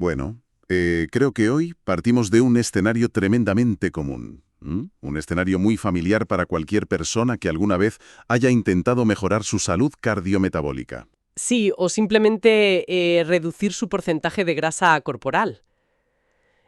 Bueno, creo que hoy partimos de un escenario tremendamente común. Un escenario muy familiar para cualquier persona que alguna vez haya intentado mejorar su salud cardiometabólica. Sí, o simplemente reducir su porcentaje de grasa corporal.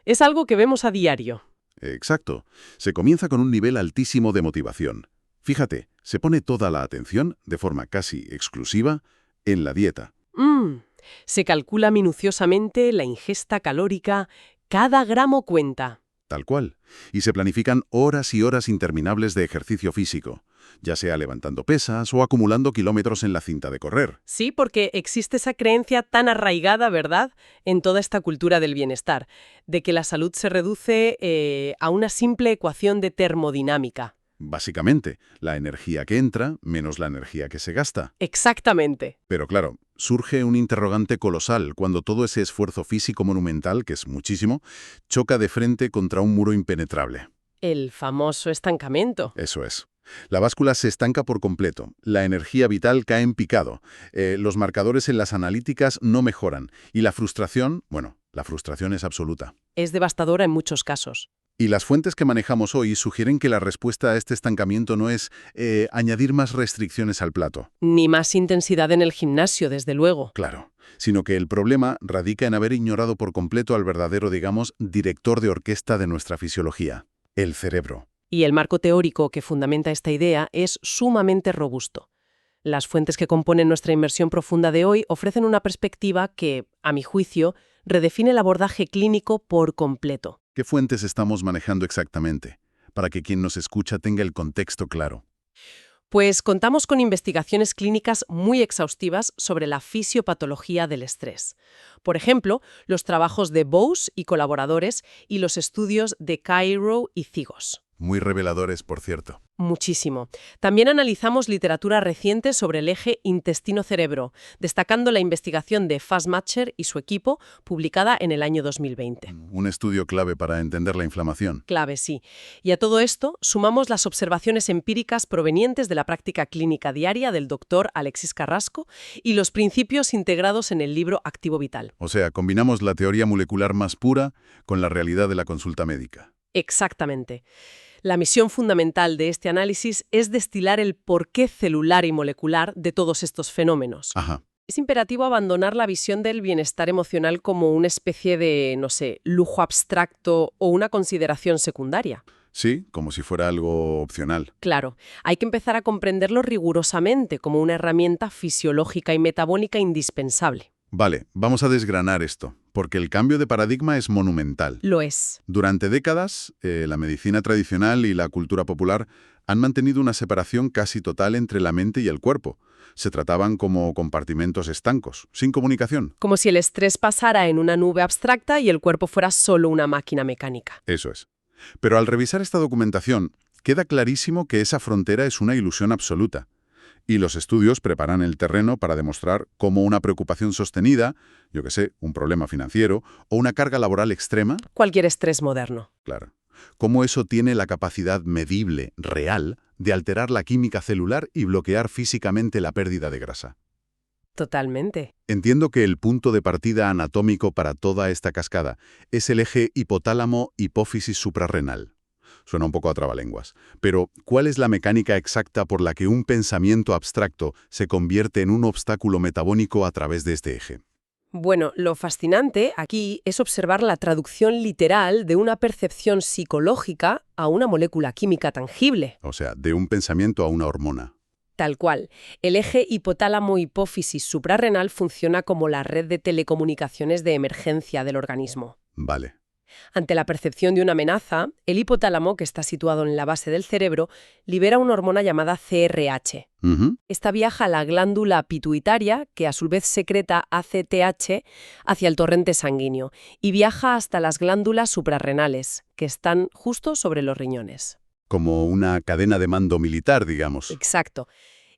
Es algo que vemos a diario. Exacto. Se comienza con un nivel altísimo de motivación. Fíjate, se pone toda la atención, de forma casi exclusiva, en la dieta. Mm, Se calcula minuciosamente la ingesta calórica, cada gramo cuenta. Tal cual. Y se planifican horas y horas interminables de ejercicio físico, ya sea levantando pesas o acumulando kilómetros en la cinta de correr. Sí, porque existe esa creencia tan arraigada, ¿verdad?, en toda esta cultura del bienestar, de que la salud se reduce a una simple ecuación de termodinámica. Básicamente, la energía que entra menos la energía que se gasta. Exactamente. Pero claro, surge un interrogante colosal cuando todo ese esfuerzo físico monumental, que es muchísimo, choca de frente contra un muro impenetrable. El famoso estancamiento. Eso es. La báscula se estanca por completo, la energía vital cae en picado, los marcadores en las analíticas no mejoran y la frustración, bueno, la frustración es absoluta. Es devastadora en muchos casos. Y las fuentes que manejamos hoy sugieren que la respuesta a este estancamiento no es añadir más restricciones al plato, Ni más intensidad en el gimnasio, desde luego. claro, sino que el problema radica en haber ignorado por completo al verdadero, digamos, director de orquesta de nuestra fisiología, el cerebro. Y el marco teórico que fundamenta esta idea es sumamente robusto. Las fuentes que componen nuestra inmersión profunda de hoy ofrecen una perspectiva que, a mi juicio, redefine el abordaje clínico por completo. ¿Qué fuentes estamos manejando exactamente? Para que quien nos escucha tenga el contexto claro. Pues contamos con investigaciones clínicas muy exhaustivas sobre la fisiopatología del estrés. Por ejemplo, los trabajos de Bose y colaboradores y los estudios de Cairo y Zigos. Muy reveladores, por cierto. Muchísimo. También analizamos literatura reciente sobre el eje intestino-cerebro, destacando la investigación de Fassmacher y su equipo, publicada en el año 2020. Un estudio clave para entender la inflamación. Clave, sí. Y a todo esto sumamos las observaciones empíricas provenientes de la práctica clínica diaria del doctor Alexis Carrasco y los principios integrados en el libro Activo Vital. O sea, combinamos la teoría molecular más pura con la realidad de la consulta médica. Exactamente. La misión fundamental de este análisis es destilar el porqué celular y molecular de todos estos fenómenos. Ajá. Es imperativo abandonar la visión del bienestar emocional como una especie de, no sé, lujo abstracto o una consideración secundaria. Sí, como si fuera algo opcional. Claro, hay que empezar a comprenderlo rigurosamente como una herramienta fisiológica y metabólica indispensable. Vale, vamos a desgranar esto, porque el cambio de paradigma es monumental. Lo es. Durante décadas, la medicina tradicional y la cultura popular han mantenido una separación casi total entre la mente y el cuerpo. Se trataban como compartimentos estancos, sin comunicación. Como si el estrés pasara en una nube abstracta y el cuerpo fuera solo una máquina mecánica. Eso es. Pero al revisar esta documentación, queda clarísimo que esa frontera es una ilusión absoluta. Y los estudios preparan el terreno para demostrar cómo una preocupación sostenida, yo qué sé, un problema financiero o una carga laboral extrema, Cualquier estrés moderno. claro, cómo eso tiene la capacidad medible, real, de alterar la química celular y bloquear físicamente la pérdida de grasa. Totalmente. Entiendo que el punto de partida anatómico para toda esta cascada es el eje hipotálamo-hipófisis suprarrenal. Suena un poco a trabalenguas, pero ¿cuál es la mecánica exacta por la que un pensamiento abstracto se convierte en un obstáculo metabólico a través de este eje? Bueno, lo fascinante aquí es observar la traducción literal de una percepción psicológica a una molécula química tangible. O sea, de un pensamiento a una hormona. Tal cual. El eje hipotálamo-hipófisis suprarrenal funciona como la red de telecomunicaciones de emergencia del organismo. Vale. Ante la percepción de una amenaza, el hipotálamo, que está situado en la base del cerebro, libera una hormona llamada CRH. Ujú. Esta viaja a la glándula pituitaria, que a su vez secreta ACTH hacia el torrente sanguíneo, y viaja hasta las glándulas suprarrenales, que están justo sobre los riñones. Como una cadena de mando militar, digamos. Exacto.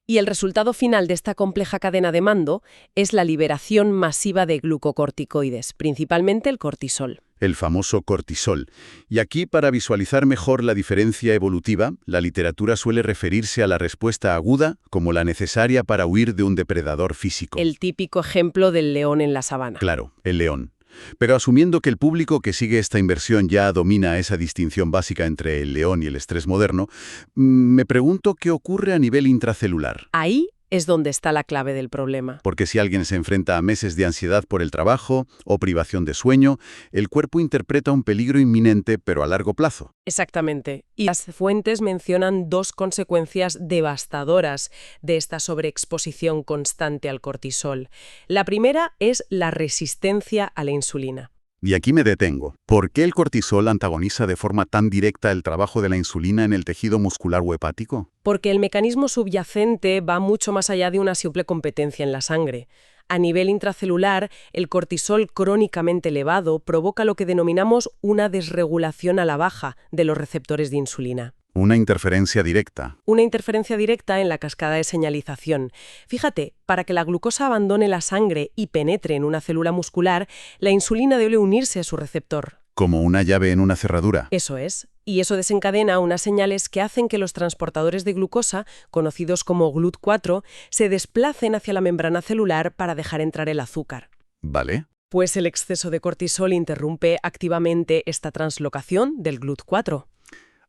Y el resultado final de esta compleja cadena de mando es la liberación masiva de glucocorticoides, principalmente el cortisol. El famoso cortisol. Y aquí, para visualizar mejor la diferencia evolutiva, la literatura suele referirse a la respuesta aguda como la necesaria para huir de un depredador físico. El típico ejemplo del león en la sabana. Claro, el león. Pero asumiendo que el público que sigue esta inversión ya domina esa distinción básica entre el león y el estrés moderno, me pregunto qué ocurre a nivel intracelular. Ahí es donde está la clave del problema. Porque si alguien se enfrenta a meses de ansiedad por el trabajo o privación de sueño, el cuerpo interpreta un peligro inminente pero a largo plazo. Exactamente. Y las fuentes mencionan dos consecuencias devastadoras de esta sobreexposición constante al cortisol. La primera es la resistencia a la insulina. Y aquí me detengo. ¿Por qué el cortisol antagoniza de forma tan directa el trabajo de la insulina en el tejido muscular o hepático? Porque el mecanismo subyacente va mucho más allá de una simple competencia en la sangre. A nivel intracelular, el cortisol crónicamente elevado provoca lo que denominamos una desregulación a la baja de los receptores de insulina. Una interferencia directa. Una interferencia directa en la cascada de señalización. Fíjate, para que la glucosa abandone la sangre y penetre en una célula muscular, la insulina debe unirse a su receptor. Como una llave en una cerradura. Eso es. Y eso desencadena unas señales que hacen que los transportadores de glucosa, conocidos como GLUT4, se desplacen hacia la membrana celular para dejar entrar el azúcar. ¿Vale? Pues el exceso de cortisol interrumpe activamente esta translocación del GLUT4.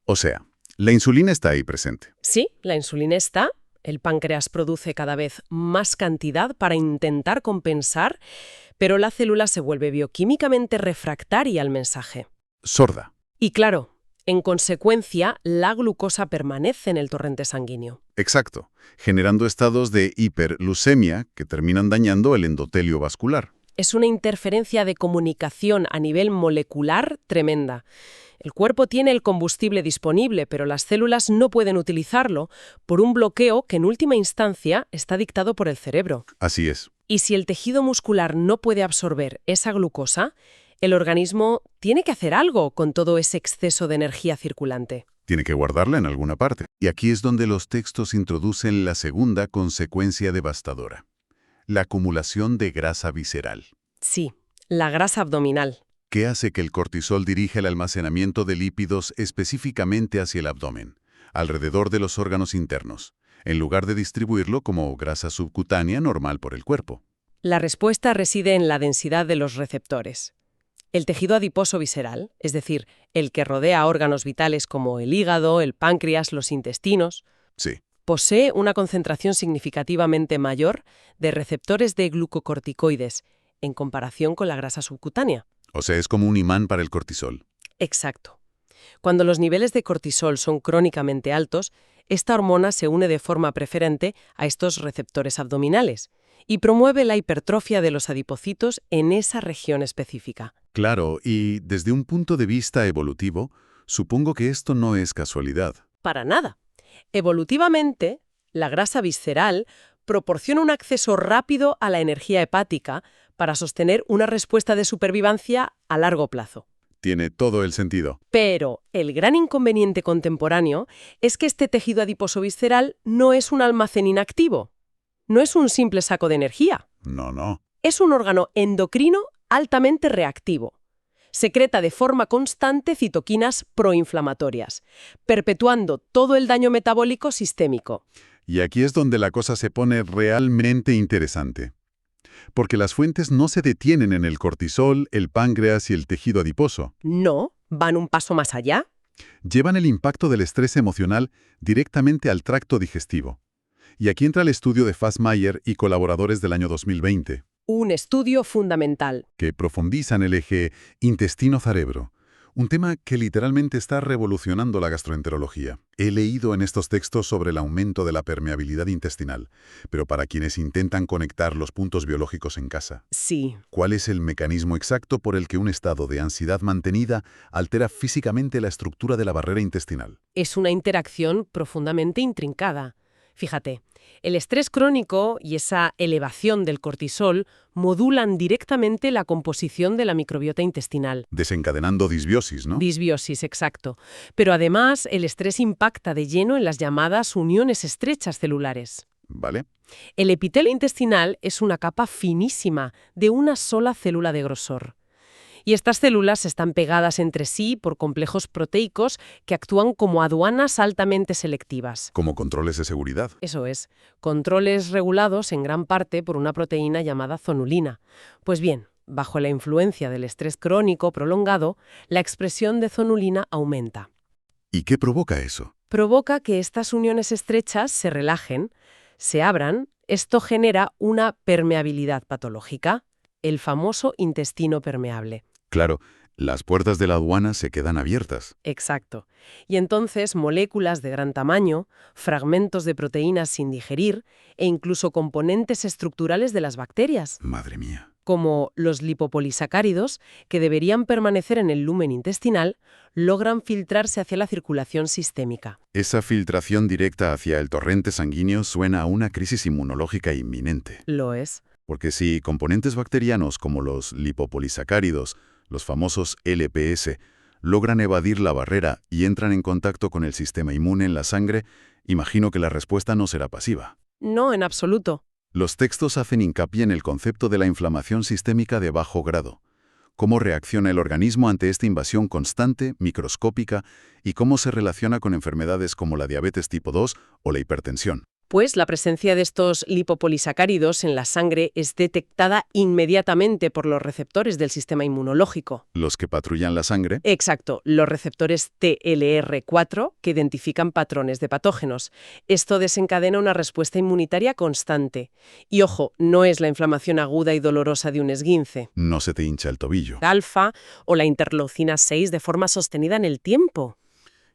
O sea, la insulina está ahí presente. Sí, la insulina está. El páncreas produce cada vez más cantidad para intentar compensar, pero la célula se vuelve bioquímicamente refractaria al mensaje. Sorda. Y claro, en consecuencia, la glucosa permanece en el torrente sanguíneo. Exacto, generando estados de hiperglucemia que terminan dañando el endotelio vascular. Es una interferencia de comunicación a nivel molecular tremenda. El cuerpo tiene el combustible disponible, pero las células no pueden utilizarlo por un bloqueo que en última instancia está dictado por el cerebro. Así es. Y si el tejido muscular no puede absorber esa glucosa, el organismo tiene que hacer algo con todo ese exceso de energía circulante. Tiene que guardarla en alguna parte. Y aquí es donde los textos introducen la segunda consecuencia devastadora: la acumulación de grasa visceral. Sí, la grasa abdominal. ¿Qué hace que el cortisol dirija el almacenamiento de lípidos específicamente hacia el abdomen, alrededor de los órganos internos, en lugar de distribuirlo como grasa subcutánea normal por el cuerpo? La respuesta reside en la densidad de los receptores. El tejido adiposo visceral, es decir, el que rodea órganos vitales como el hígado, el páncreas, los intestinos, Sí. posee una concentración significativamente mayor de receptores de glucocorticoides en comparación con la grasa subcutánea. O sea, es como un imán para el cortisol. Exacto. Cuando los niveles de cortisol son crónicamente altos, esta hormona se une de forma preferente a estos receptores abdominales y promueve la hipertrofia de los adipocitos en esa región específica. Claro, y desde un punto de vista evolutivo, supongo que esto no es casualidad. Para nada. Evolutivamente, la grasa visceral proporciona un acceso rápido a la energía hepática para sostener una respuesta de supervivencia a largo plazo. Tiene todo el sentido. Pero el gran inconveniente contemporáneo es que este tejido adiposo visceral no es un almacén inactivo. No es un simple saco de energía. No. Es un órgano endocrino altamente reactivo. Secreta de forma constante citoquinas proinflamatorias, perpetuando todo el daño metabólico sistémico. Y aquí es donde la cosa se pone realmente interesante. Porque las fuentes no se detienen en el cortisol, el páncreas y el tejido adiposo. No, van un paso más allá. Llevan el impacto del estrés emocional directamente al tracto digestivo. Y aquí entra el estudio de Fassmayer y colaboradores del año 2020, Un estudio fundamental. que profundizan el eje intestino-cerebro, un tema que literalmente está revolucionando la gastroenterología. He leído en estos textos sobre el aumento de la permeabilidad intestinal, pero para quienes intentan conectar los puntos biológicos en casa. Sí. ¿Cuál es el mecanismo exacto por el que un estado de ansiedad mantenida altera físicamente la estructura de la barrera intestinal? Es una interacción profundamente intrincada. Fíjate, el estrés crónico y esa elevación del cortisol modulan directamente la composición de la microbiota intestinal. Desencadenando disbiosis, ¿no? Disbiosis, exacto. Pero además, el estrés impacta de lleno en las llamadas uniones estrechas celulares. ¿Vale? El epitelio intestinal es una capa finísima de una sola célula de grosor. Y estas células están pegadas entre sí por complejos proteicos que actúan como aduanas altamente selectivas. Como controles de seguridad. Eso es, controles regulados en gran parte por una proteína llamada zonulina. Pues bien, bajo la influencia del estrés crónico prolongado, la expresión de zonulina aumenta. ¿Y qué provoca eso? Provoca que estas uniones estrechas se relajen, se abran. Esto genera una permeabilidad patológica, el famoso intestino permeable. Claro, las puertas de la aduana se quedan abiertas. Exacto. Y entonces moléculas de gran tamaño, fragmentos de proteínas sin digerir e incluso componentes estructurales de las bacterias, Madre mía. como los lipopolisacáridos, que deberían permanecer en el lumen intestinal, logran filtrarse hacia la circulación sistémica. Esa filtración directa hacia el torrente sanguíneo suena a una crisis inmunológica inminente. Lo es. Porque si componentes bacterianos como los lipopolisacáridos, los famosos LPS, logran evadir la barrera y entran en contacto con el sistema inmune en la sangre, imagino que la respuesta no será pasiva. No, en absoluto. Los textos hacen hincapié en el concepto de la inflamación sistémica de bajo grado. Cómo reacciona el organismo ante esta invasión constante, microscópica, y cómo se relaciona con enfermedades como la diabetes tipo 2 o la hipertensión. Pues la presencia de estos lipopolisacáridos en la sangre es detectada inmediatamente por los receptores del sistema inmunológico. Los que patrullan la sangre. Exacto, los receptores TLR4 que identifican patrones de patógenos. Esto desencadena una respuesta inmunitaria constante. Y ojo, no es la inflamación aguda y dolorosa de un esguince. No se te hincha el tobillo. Alfa o la interleucina 6 de forma sostenida en el tiempo.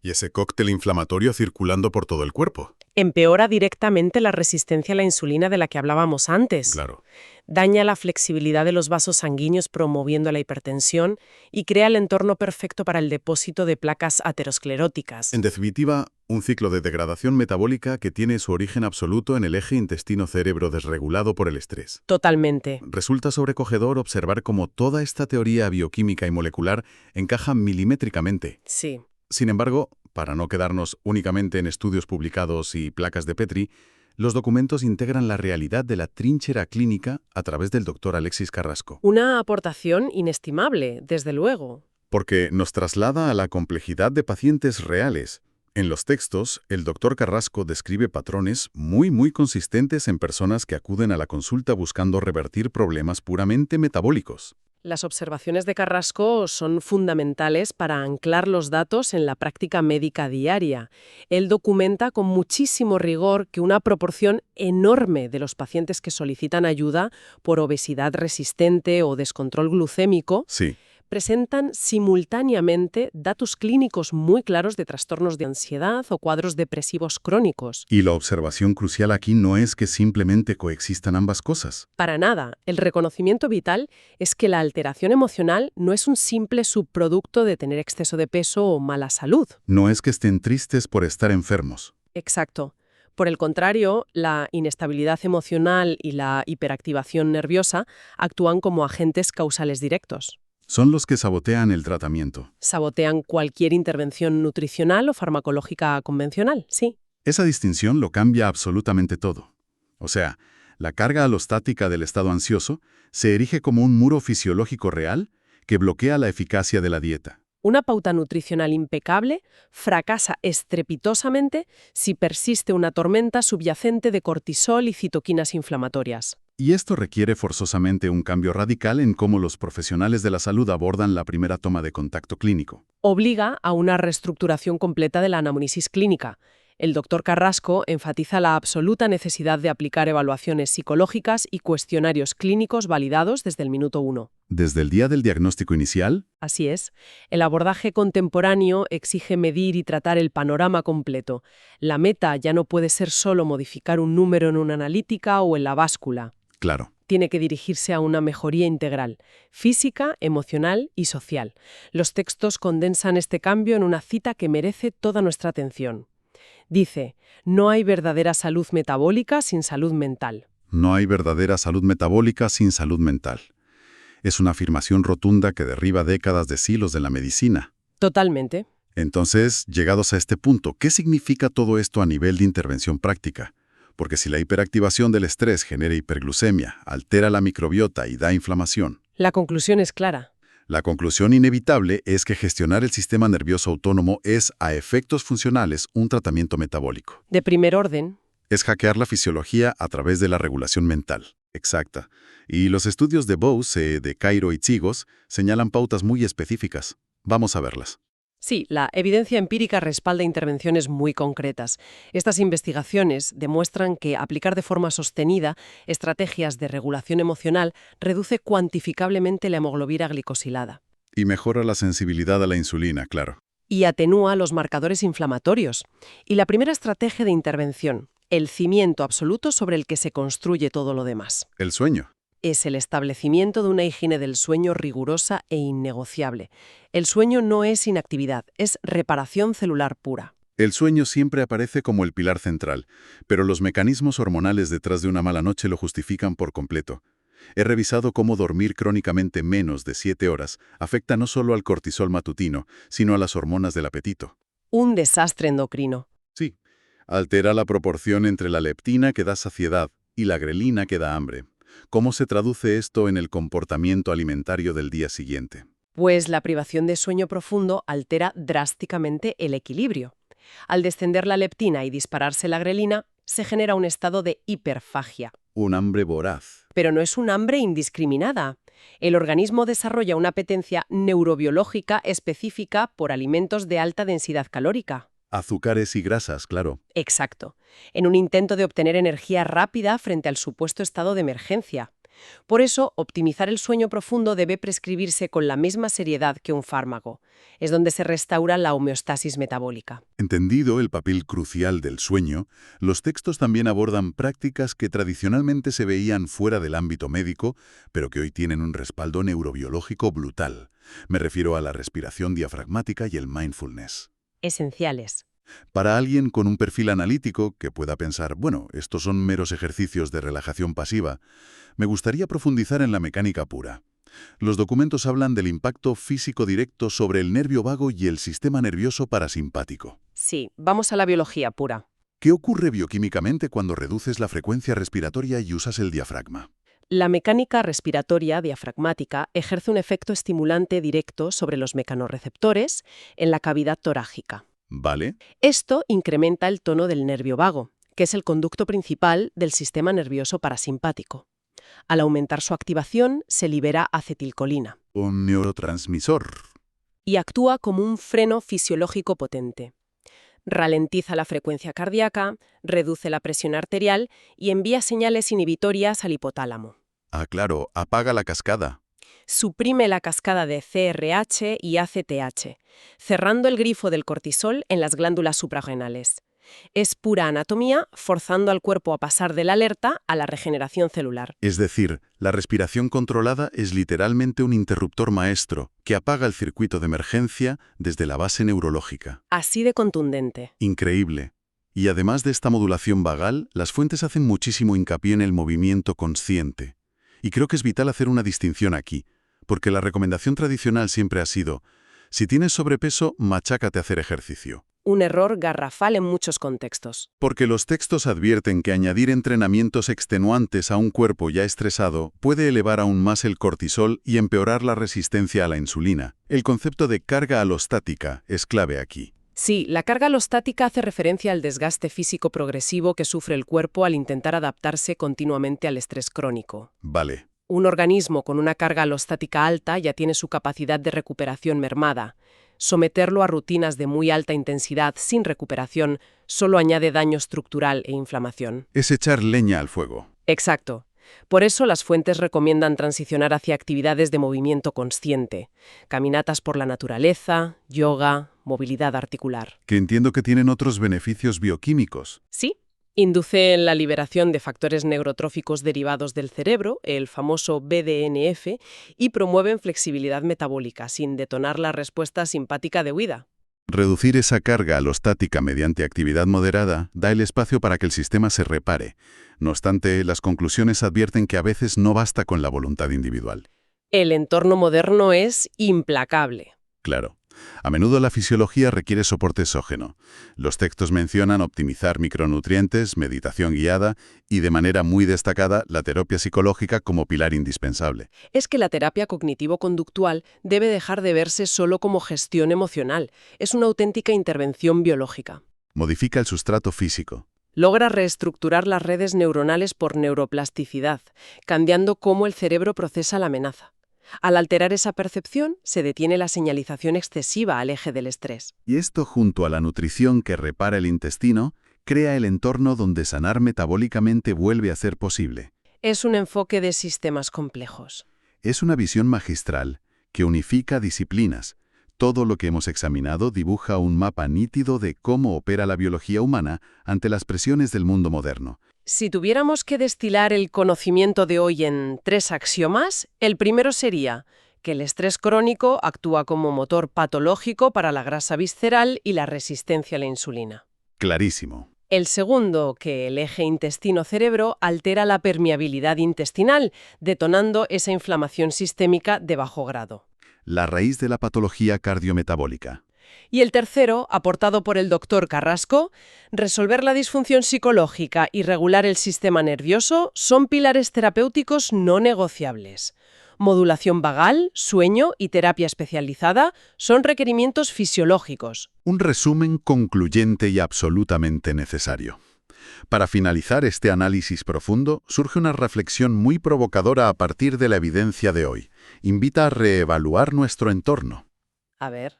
Y ese cóctel inflamatorio circulando por todo el cuerpo. Empeora directamente la resistencia a la insulina de la que hablábamos antes. Claro. Daña la flexibilidad de los vasos sanguíneos promoviendo la hipertensión y crea el entorno perfecto para el depósito de placas ateroscleróticas. En definitiva, un ciclo de degradación metabólica que tiene su origen absoluto en el eje intestino-cerebro desregulado por el estrés. Totalmente. Resulta sobrecogedor observar cómo toda esta teoría bioquímica y molecular encaja milimétricamente. Sí. Sin embargo, para no quedarnos únicamente en estudios publicados y placas de Petri, los documentos integran la realidad de la trinchera clínica a través del Dr. Alexis Carrasco. Una aportación inestimable, desde luego. Porque nos traslada a la complejidad de pacientes reales. En los textos, el Dr. Carrasco describe patrones muy consistentes en personas que acuden a la consulta buscando revertir problemas puramente metabólicos. Las observaciones de Carrasco son fundamentales para anclar los datos en la práctica médica diaria. Él documenta con muchísimo rigor que una proporción enorme de los pacientes que solicitan ayuda por obesidad resistente o descontrol glucémico Sí. presentan simultáneamente datos clínicos muy claros de trastornos de ansiedad o cuadros depresivos crónicos. Y la observación crucial aquí no es que simplemente coexistan ambas cosas. Para nada, el reconocimiento vital es que la alteración emocional no es un simple subproducto de tener exceso de peso o mala salud. No es que estén tristes por estar enfermos. Exacto. Por el contrario, la inestabilidad emocional y la hiperactivación nerviosa actúan como agentes causales directos. Son los que sabotean el tratamiento. Sabotean cualquier intervención nutricional o farmacológica convencional, sí. Esa distinción lo cambia absolutamente todo. O sea, la carga alostática del estado ansioso se erige como un muro fisiológico real que bloquea la eficacia de la dieta. Una pauta nutricional impecable fracasa estrepitosamente si persiste una tormenta subyacente de cortisol y citoquinas inflamatorias. Y esto requiere forzosamente un cambio radical en cómo los profesionales de la salud abordan la primera toma de contacto clínico. Obliga a una reestructuración completa de la anamnesis clínica. El Dr. Carrasco enfatiza la absoluta necesidad de aplicar evaluaciones psicológicas y cuestionarios clínicos validados desde el minuto 1. Desde el día del diagnóstico inicial. Así es. El abordaje contemporáneo exige medir y tratar el panorama completo. La meta ya no puede ser solo modificar un número en una analítica o en la báscula. Claro. Tiene que dirigirse a una mejoría integral, física, emocional y social. Los textos condensan este cambio en una cita que merece toda nuestra atención. Dice, no hay verdadera salud metabólica sin salud mental. No hay verdadera salud metabólica sin salud mental. Es una afirmación rotunda que derriba décadas de siglos de la medicina. Totalmente. Entonces, llegados a este punto, ¿qué significa todo esto a nivel de intervención práctica? Porque si la hiperactivación del estrés genera hiperglucemia, altera la microbiota y da inflamación. La conclusión es clara. La conclusión inevitable es que gestionar el sistema nervioso autónomo es, a efectos funcionales, un tratamiento metabólico. De primer orden. Es hackear la fisiología a través de la regulación mental. Exacta. Y los estudios de Bose, de Cairo y Chigos señalan pautas muy específicas. Vamos a verlas. Sí, la evidencia empírica respalda intervenciones muy concretas. Estas investigaciones demuestran que aplicar de forma sostenida estrategias de regulación emocional reduce cuantificablemente la hemoglobina glicosilada Y mejora la sensibilidad a la insulina, claro. y atenúa los marcadores inflamatorios. Y la primera estrategia de intervención, el cimiento absoluto sobre el que se construye todo lo demás, El sueño. es el establecimiento de una higiene del sueño rigurosa e innegociable. El sueño no es inactividad, es reparación celular pura. El sueño siempre aparece como el pilar central, pero los mecanismos hormonales detrás de una mala noche lo justifican por completo. He revisado cómo dormir crónicamente menos de 7 horas afecta no solo al cortisol matutino, sino a las hormonas del apetito. Un desastre endocrino. Sí, altera la proporción entre la leptina que da saciedad y la grelina que da hambre. ¿Cómo se traduce esto en el comportamiento alimentario del día siguiente? Pues la privación de sueño profundo altera drásticamente el equilibrio. Al descender la leptina y dispararse la grelina, se genera un estado de hiperfagia. Un hambre voraz. Pero no es un hambre indiscriminada. El organismo desarrolla una apetencia neurobiológica específica por alimentos de alta densidad calórica. Azúcares y grasas, claro. Exacto, en un intento de obtener energía rápida frente al supuesto estado de emergencia. Por eso, optimizar el sueño profundo debe prescribirse con la misma seriedad que un fármaco. Es donde se restaura la homeostasis metabólica. Entendido el papel crucial del sueño, los textos también abordan prácticas que tradicionalmente se veían fuera del ámbito médico, pero que hoy tienen un respaldo neurobiológico brutal. Me refiero a la respiración diafragmática y el mindfulness. Esenciales. Para alguien con un perfil analítico que pueda pensar, bueno, estos son meros ejercicios de relajación pasiva, me gustaría profundizar en la mecánica pura. Los documentos hablan del impacto físico directo sobre el nervio vago y el sistema nervioso parasimpático. Sí, vamos a la biología pura. ¿Qué ocurre bioquímicamente cuando reduces la frecuencia respiratoria y usas el diafragma? La mecánica respiratoria diafragmática ejerce un efecto estimulante directo sobre los mecanorreceptores en la cavidad torácica. ¿Vale? Esto incrementa el tono del nervio vago, que es el conducto principal del sistema nervioso parasimpático. Al aumentar su activación, se libera acetilcolina Un neurotransmisor. y actúa como un freno fisiológico potente. Ralentiza la frecuencia cardíaca, reduce la presión arterial y envía señales inhibitorias al hipotálamo. Ah, claro, apaga la cascada. Suprime la cascada de CRH y ACTH, cerrando el grifo del cortisol en las glándulas suprarrenales. Es pura anatomía, forzando al cuerpo a pasar de la alerta a la regeneración celular. Es decir, la respiración controlada es literalmente un interruptor maestro que apaga el circuito de emergencia desde la base neurológica. Así de contundente. Increíble. Y además de esta modulación vagal, las fuentes hacen muchísimo hincapié en el movimiento consciente. Y creo que es vital hacer una distinción aquí, porque la recomendación tradicional siempre ha sido, si tienes sobrepeso, machácate a hacer ejercicio. Un error garrafal en muchos contextos. Porque los textos advierten que añadir entrenamientos extenuantes a un cuerpo ya estresado puede elevar aún más el cortisol y empeorar la resistencia a la insulina. El concepto de carga alostática es clave aquí. Sí, la carga alostática hace referencia al desgaste físico progresivo que sufre el cuerpo al intentar adaptarse continuamente al estrés crónico. Vale. Un organismo con una carga alostática alta ya tiene su capacidad de recuperación mermada. Someterlo a rutinas de muy alta intensidad sin recuperación solo añade daño estructural e inflamación. Es echar leña al fuego. Exacto. Por eso las fuentes recomiendan transicionar hacia actividades de movimiento consciente, caminatas por la naturaleza, yoga, movilidad articular. Que entiendo que tienen otros beneficios bioquímicos. Sí, induce la liberación de factores neurotróficos derivados del cerebro, el famoso BDNF, y promueven flexibilidad metabólica sin detonar la respuesta simpática de huida. Reducir esa carga alostática mediante actividad moderada da el espacio para que el sistema se repare. No obstante, las conclusiones advierten que a veces no basta con la voluntad individual. El entorno moderno es implacable. Claro. A menudo la fisiología requiere soporte exógeno. Los textos mencionan optimizar micronutrientes, meditación guiada y, de manera muy destacada, la terapia psicológica como pilar indispensable. Es que la terapia cognitivo-conductual debe dejar de verse solo como gestión emocional. Es una auténtica intervención biológica. Modifica el sustrato físico. Logra reestructurar las redes neuronales por neuroplasticidad, cambiando cómo el cerebro procesa la amenaza. Al alterar esa percepción, se detiene la señalización excesiva al eje del estrés. Y esto, junto a la nutrición que repara el intestino, crea el entorno donde sanar metabólicamente vuelve a ser posible. Es un enfoque de sistemas complejos. Es una visión magistral que unifica disciplinas. Todo lo que hemos examinado dibuja un mapa nítido de cómo opera la biología humana ante las presiones del mundo moderno. Si tuviéramos que destilar el conocimiento de hoy en 3 axiomas, el primero sería que el estrés crónico actúa como motor patológico para la grasa visceral y la resistencia a la insulina. Clarísimo. El segundo, que el eje intestino-cerebro altera la permeabilidad intestinal, detonando esa inflamación sistémica de bajo grado. La raíz de la patología cardiometabólica. Y el tercero, aportado por el doctor Carrasco, resolver la disfunción psicológica y regular el sistema nervioso son pilares terapéuticos no negociables. Modulación vagal, sueño y terapia especializada son requerimientos fisiológicos. Un resumen concluyente y absolutamente necesario. Para finalizar este análisis profundo, surge una reflexión muy provocadora a partir de la evidencia de hoy. Invita a reevaluar nuestro entorno. A ver.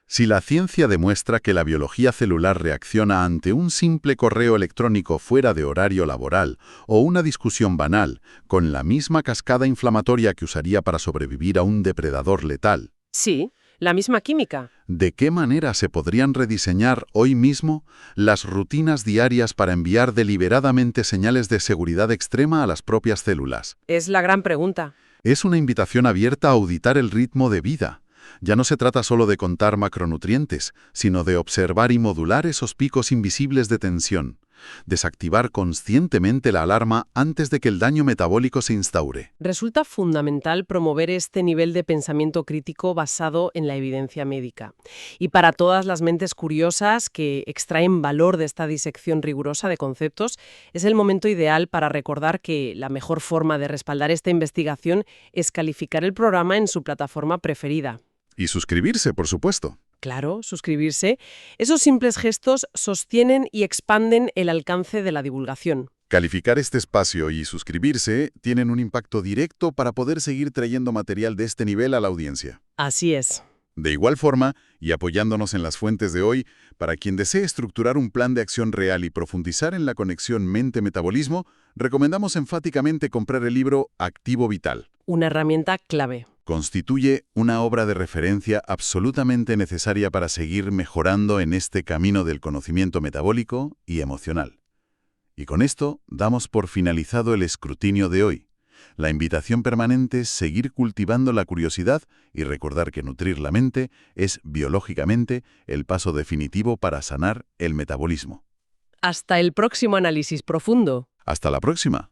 Si la ciencia demuestra que la biología celular reacciona ante un simple correo electrónico fuera de horario laboral o una discusión banal, con la misma cascada inflamatoria que usaría para sobrevivir a un depredador letal, Sí, la misma química. ¿de qué manera se podrían rediseñar hoy mismo las rutinas diarias para enviar deliberadamente señales de seguridad extrema a las propias células? Es la gran pregunta. Es una invitación abierta a auditar el ritmo de vida. Ya no se trata solo de contar macronutrientes, sino de observar y modular esos picos invisibles de tensión. Desactivar conscientemente la alarma antes de que el daño metabólico se instaure. Resulta fundamental promover este nivel de pensamiento crítico basado en la evidencia médica. Y para todas las mentes curiosas que extraen valor de esta disección rigurosa de conceptos, es el momento ideal para recordar que la mejor forma de respaldar esta investigación es calificar el programa en su plataforma preferida. Y suscribirse, por supuesto. Claro, suscribirse. Esos simples gestos sostienen y expanden el alcance de la divulgación. Calificar este espacio y suscribirse tienen un impacto directo para poder seguir trayendo material de este nivel a la audiencia. Así es. De igual forma, y apoyándonos en las fuentes de hoy, para quien desee estructurar un plan de acción real y profundizar en la conexión mente-metabolismo, recomendamos enfáticamente comprar el libro Activo Vital. Una herramienta clave. Constituye una obra de referencia absolutamente necesaria para seguir mejorando en este camino del conocimiento metabólico y emocional. Y con esto damos por finalizado el escrutinio de hoy. La invitación permanente es seguir cultivando la curiosidad y recordar que nutrir la mente es, biológicamente, el paso definitivo para sanar el metabolismo. Hasta el próximo análisis profundo. Hasta la próxima.